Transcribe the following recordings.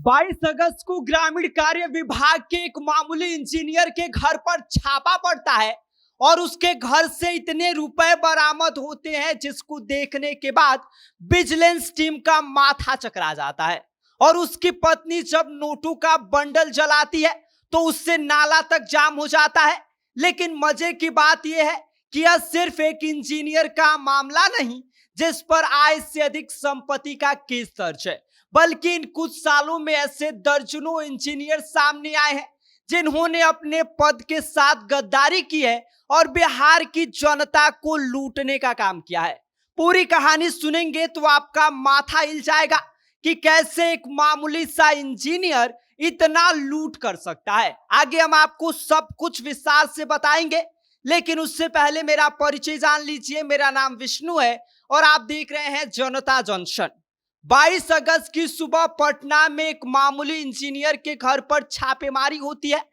22 अगस्त को ग्रामीण कार्य विभाग के एक मामूली इंजीनियर के घर पर छापा पड़ता है और उसके घर से इतने रुपए बरामद होते हैं जिसको देखने के बाद विजिलेंस टीम का माथा चकरा जाता है। और उसकी पत्नी जब नोटों का बंडल जलाती है तो उससे नाला तक जाम हो जाता है। लेकिन मजे की बात यह है कि यह सिर्फ एक इंजीनियर का मामला नहीं जिस पर आय से अधिक संपत्ति का केस दर्ज है, बल्कि इन कुछ सालों में ऐसे दर्जनों इंजीनियर सामने आए हैं जिन्होंने अपने पद के साथ गद्दारी की है और बिहार की जनता को लूटने का काम किया है। पूरी कहानी सुनेंगे तो आपका माथा हिल जाएगा कि कैसे एक मामूली सा इंजीनियर इतना लूट कर सकता है। आगे हम आपको सब कुछ विस्तार से बताएंगे, लेकिन उससे पहले मेरा परिचय जान लीजिए। मेरा नाम विष्णु है और आप देख रहे हैं जनता जंक्शन। 22 अगस्त की सुबह पटना में एक मामूली इंजीनियर के घर पर छापेमारी होती है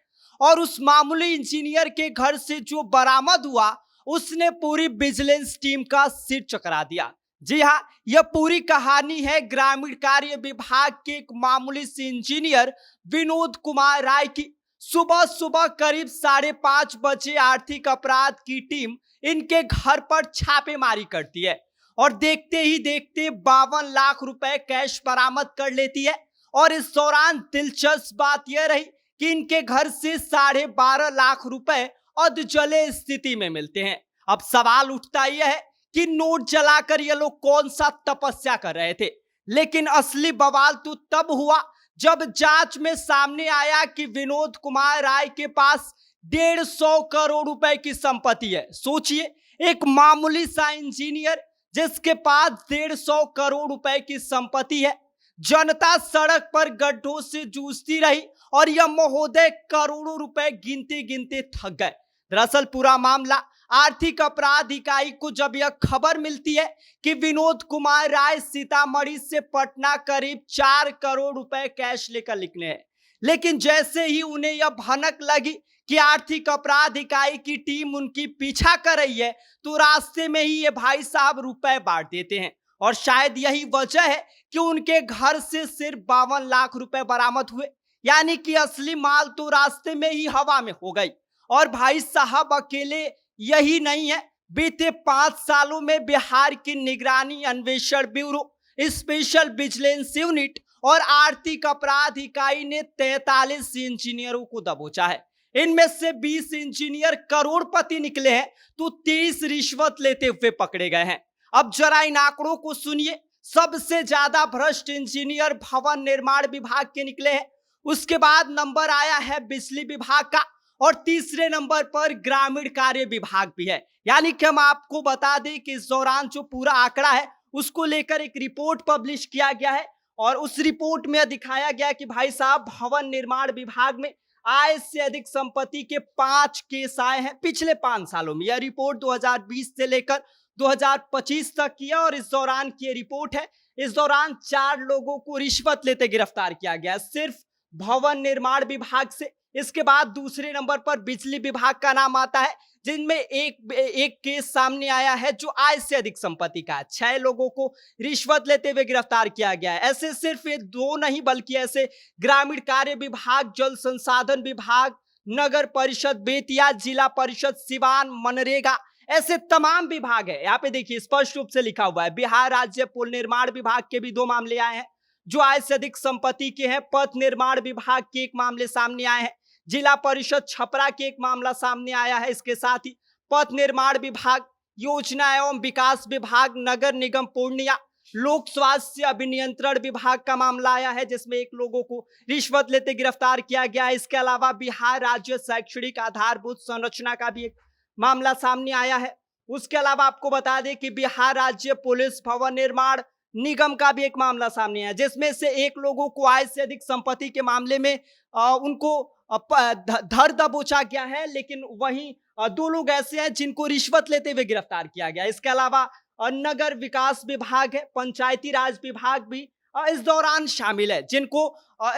और उस मामूली इंजीनियर के घर से जो बरामद हुआ उसने पूरी विजिलेंस टीम का सिर चकरा दिया। जी हाँ, यह पूरी कहानी है ग्रामीण कार्य विभाग के एक मामूली से इंजीनियर विनोद कुमार राय की। सुबह सुबह करीब 5:30 बजे आर्थिक अपराध की टीम इनके घर पर छापेमारी करती है और देखते ही देखते 52 लाख रुपए कैश बरामद कर लेती है। और इस दौरान दिलचस्प बात यह रही कि इनके घर से 12.5 लाख रुपए अधजले स्थिति में मिलते हैं। अब सवाल उठता यह है कि नोट जलाकर ये लोग कौन सा तपस्या कर रहे थे। लेकिन असली बवाल तो तब हुआ जब जांच में सामने आया कि विनोद कुमार राय के पास 150 करोड़ रुपए की संपत्ति है। सोचिए, एक मामूली सा इंजीनियर जिसके पास 150 करोड़ रुपए की संपत्ति है। जनता सड़क पर गड्ढों से जूझती रही और यह महोदय करोड़ों रुपए गिनते गिनते थक गए। दरअसल पूरा मामला आर्थिक अपराध इकाई को जब यह खबर मिलती है कि विनोद कुमार राय सीतामढ़ी से पटना करीब 4 करोड़ रुपए कैश लेकर निकले हैं, लेकिन जैसे ही उन्हें यह भनक लगी कि आर्थिक अपराध इकाई की टीम उनकी पीछा कर रही है तो रास्ते में ही ये भाई साहब रुपए बांट देते हैं। और शायद यही वजह है कि उनके घर से सिर्फ 52 लाख रुपए बरामद हुए, यानी कि असली माल तो रास्ते में ही हवा में हो गई। और भाई साहब अकेले यही नहीं है, बीते 5 सालों में बिहार की निगरानी अन्वेषण ब्यूरो, स्पेशल विजिलेंस यूनिट और आर्थिक अपराध इकाई ने 43 इंजीनियरों को दबोचा है। इनमें से 20 इंजीनियर करोड़पति निकले हैं तो 30 रिश्वत लेते हुए पकड़े गए हैं। अब जरा इन आंकड़ों को सुनिए। सबसे ज्यादा भ्रष्ट इंजीनियर भवन निर्माण विभाग के निकले हैं, उसके बाद नंबर आया है बिजली विभाग का और तीसरे नंबर पर ग्रामीण कार्य विभाग भी है। यानी कि हम आपको बता दें कि इस दौरान जो पूरा आंकड़ा है उसको लेकर एक रिपोर्ट पब्लिश किया गया है और उस रिपोर्ट में दिखाया गया कि भाई साहब भवन निर्माण विभाग में आय से अधिक संपत्ति के 5 केस आए हैं पिछले 5 सालों में। यह रिपोर्ट 2020 से लेकर 2025 तक की है और इस दौरान की रिपोर्ट है। इस दौरान 4 लोगों को रिश्वत लेते गिरफ्तार किया गया सिर्फ भवन निर्माण विभाग से। इसके बाद दूसरे नंबर पर बिजली विभाग का नाम आता है, जिनमें एक केस सामने आया है जो आय से अधिक संपत्ति का है। 6 लोगों को रिश्वत लेते हुए गिरफ्तार किया गया है। ऐसे सिर्फ ये 2 नहीं बल्कि ऐसे ग्रामीण कार्य विभाग, जल संसाधन विभाग, नगर परिषद बेतिया, जिला परिषद सिवान, मनरेगा, ऐसे तमाम विभाग है। यहाँ पे देखिए स्पष्ट रूप से लिखा हुआ है। बिहार राज्य पुल निर्माण विभाग के भी 2 मामले आए हैं जो आय से अधिक संपत्ति के हैं। पथ निर्माण विभाग के एक मामले सामने आए हैं। जिला परिषद छपरा के एक मामला सामने आया है। इसके साथ ही पथ निर्माण विभाग, योजना एवं विकास विभाग, नगर निगम पूर्णिया, लोक स्वास्थ्य अभिनियंत्रण विभाग का मामला आया है जिसमें 1 लोगों को रिश्वत लेते गिरफ्तार किया गया है। इसके अलावा बिहार राज्य शैक्षणिक आधारभूत संरचना का भी एक मामला सामने आया है। उसके अलावा आपको बता दें कि बिहार राज्य पुलिस भवन निर्माण निगम का भी एक मामला सामने आया जिसमें से 1 लोगों को आय से अधिक संपत्ति के मामले में उनको धर दबोचा गया है, लेकिन वहीं 2 लोग ऐसे हैं जिनको रिश्वत लेते हुए गिरफ्तार किया गया। इसके अलावा नगर विकास विभाग है, पंचायती राज विभाग भी इस दौरान शामिल है, जिनको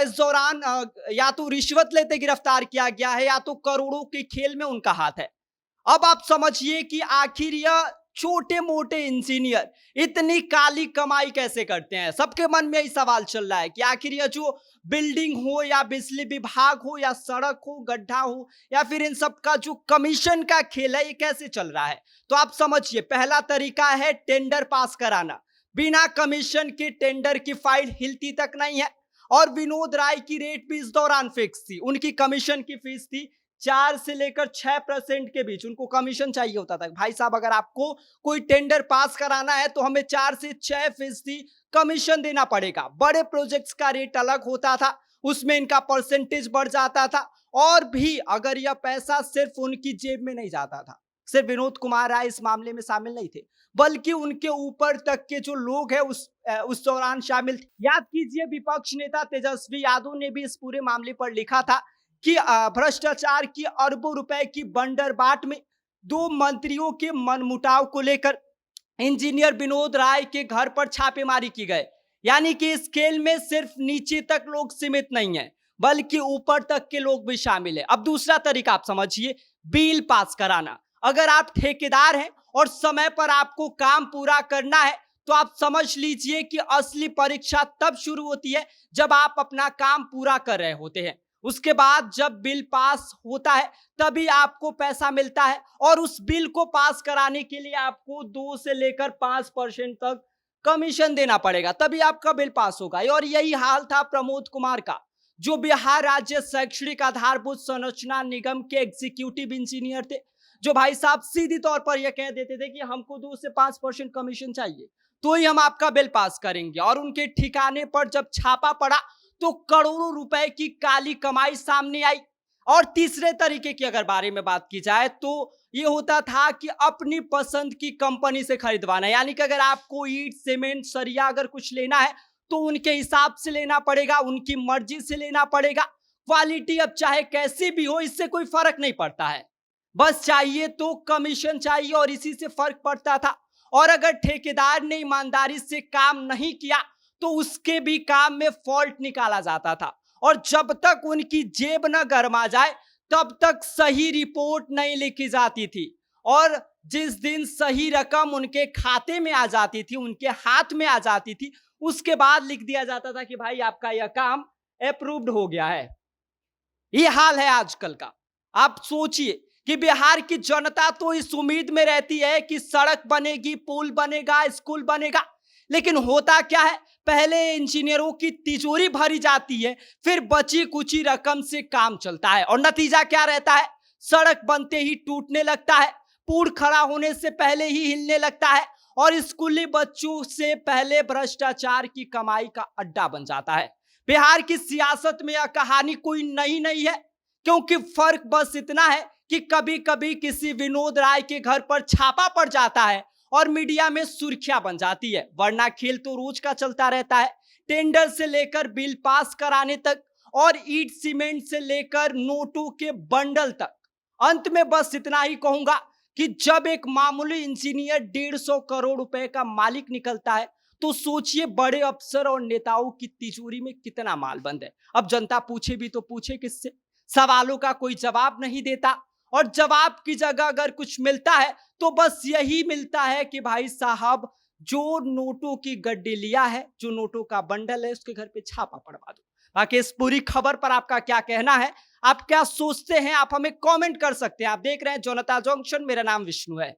इस दौरान या तो रिश्वत लेते गिरफ्तार किया गया है या तो करोड़ों के खेल में उनका हाथ है। अब आप समझिए कि आखिर यह छोटे मोटे इंजीनियर इतनी काली कमाई कैसे करते हैं? सबके मन में यही सवाल चल रहा है कि आखिर यह जो बिल्डिंग हो या बिजली विभाग हो या सड़क हो, गड्ढा हो या फिर इन सब का जो कमीशन का खेल है, ये कैसे चल रहा है? तो आप समझिए, पहला तरीका है टेंडर पास कराना। बिना कमीशन के टेंडर की फाइल हिलती तक नहीं है। और विनोद राय की रेट भी इस दौरान फिक्स थी। उनकी कमीशन की फीस थी 4 से लेकर 6% के बीच। उनको कमीशन चाहिए होता था, भाई साहब अगर आपको कोई टेंडर पास कराना है तो हमें 4 से 6% कमीशन देना पड़ेगा। बड़े प्रोजेक्ट्स का रेट अलग होता था, उसमें इनका परसेंटेज बढ़ जाता था। और भी अगर यह पैसा सिर्फ उनकी जेब में नहीं जाता था, सिर्फ विनोद कुमार राय इस मामले में शामिल नहीं थे, बल्कि उनके ऊपर तक के जो लोग हैं उस दौरान शामिल थे। याद कीजिए, विपक्ष नेता तेजस्वी यादव ने भी इस पूरे मामले पर लिखा था कि भ्रष्टाचार की अरबों रुपए की बंदरबाट में 2 मंत्रियों के मनमुटाव को लेकर इंजीनियर विनोद राय के घर पर छापेमारी की गई। यानी कि इस खेल में सिर्फ नीचे तक लोग सीमित नहीं है, बल्कि ऊपर तक के लोग भी शामिल है। अब दूसरा तरीका आप समझिए, बिल पास कराना। अगर आप ठेकेदार हैं और समय पर आपको काम पूरा करना है, तो आप समझ लीजिए कि असली परीक्षा तब शुरू होती है जब आप अपना काम पूरा कर रहे होते हैं। उसके बाद जब बिल पास होता है तभी आपको पैसा मिलता है, और उस बिल को पास कराने के लिए आपको 2 से लेकर 5% तक कमीशन देना पड़ेगा, तभी आपका बिल पास होगा। और यही हाल था प्रमोद कुमार का, जो बिहार राज्य शैक्षणिक आधारभूत संरचना निगम के एग्जीक्यूटिव इंजीनियर थे, जो भाई साहब सीधी तौर पर यह कह देते थे कि हमको 2 से 5% कमीशन चाहिए तो ही हम आपका बिल पास करेंगे। और उनके ठिकाने पर जब छापा पड़ा तो करोड़ों रुपए की काली कमाई सामने आई। और तीसरे तरीके की अगर बारे में बात की जाए तो ये होता था कि अपनी पसंद की कंपनी से खरीदवाना। यानी कि अगर आपको ईंट, सीमेंट, सरिया अगर कुछ लेना है तो उनके हिसाब से लेना पड़ेगा, उनकी मर्जी से लेना पड़ेगा। क्वालिटी अब चाहे कैसी भी हो, इससे कोई फर्क नहीं पड़ता है, बस चाहिए तो कमीशन चाहिए, और इसी से फर्क पड़ता था। और अगर ठेकेदार ने ईमानदारी से काम नहीं किया तो उसके भी काम में फॉल्ट निकाला जाता था। और जब तक उनकी जेब न गरमा जाए तब तक सही रिपोर्ट नहीं लिखी जाती थी। और जिस दिन सही रकम उनके खाते में आ जाती थी, उनके हाथ में आ जाती थी, उसके बाद लिख दिया जाता था कि भाई आपका यह काम अप्रूव्ड हो गया है। ये हाल है आजकल का। आप सोचिए कि बिहार की जनता तो इस उम्मीद में रहती है कि सड़क बनेगी, पुल बनेगा, स्कूल बनेगा, लेकिन होता क्या है, पहले इंजीनियरों की तिजोरी भरी जाती है, फिर बची कुची रकम से काम चलता है। और नतीजा क्या रहता है, सड़क बनते ही टूटने लगता है, पुल खड़ा होने से पहले ही हिलने लगता है, और स्कूली बच्चों से पहले भ्रष्टाचार की कमाई का अड्डा बन जाता है। बिहार की सियासत में यह कहानी कोई नई नहीं है, क्योंकि फर्क बस इतना है कि कभी कभी किसी विनोद राय के घर पर छापा पड़ जाता है और मीडिया में सुर्खियां बन जाती है, वरना खेल तो रोज का चलता रहता है। टेंडर से लेकर बिल पास कराने तक, और ईंट सीमेंट से लेकर नोटों के बंडल तक। अंत में बस इतना ही कहूंगा कि जब एक मामूली इंजीनियर 150 करोड़ रुपए का मालिक निकलता है तो सोचिए बड़े अफसर और नेताओं की तिजोरी में कितना माल बंद है। अब जनता पूछे भी तो पूछे किससे? सवालों का कोई जवाब नहीं देता, और जवाब की जगह अगर कुछ मिलता है तो बस यही मिलता है कि भाई साहब जो नोटों की गड्डी लिया है, जो नोटों का बंडल है, उसके घर पे छापा पड़वा दो। बाकी इस पूरी खबर पर आपका क्या कहना है, आप क्या सोचते हैं, आप हमें कमेंट कर सकते हैं। आप देख रहे हैं जनता जंक्शन, मेरा नाम विष्णु है।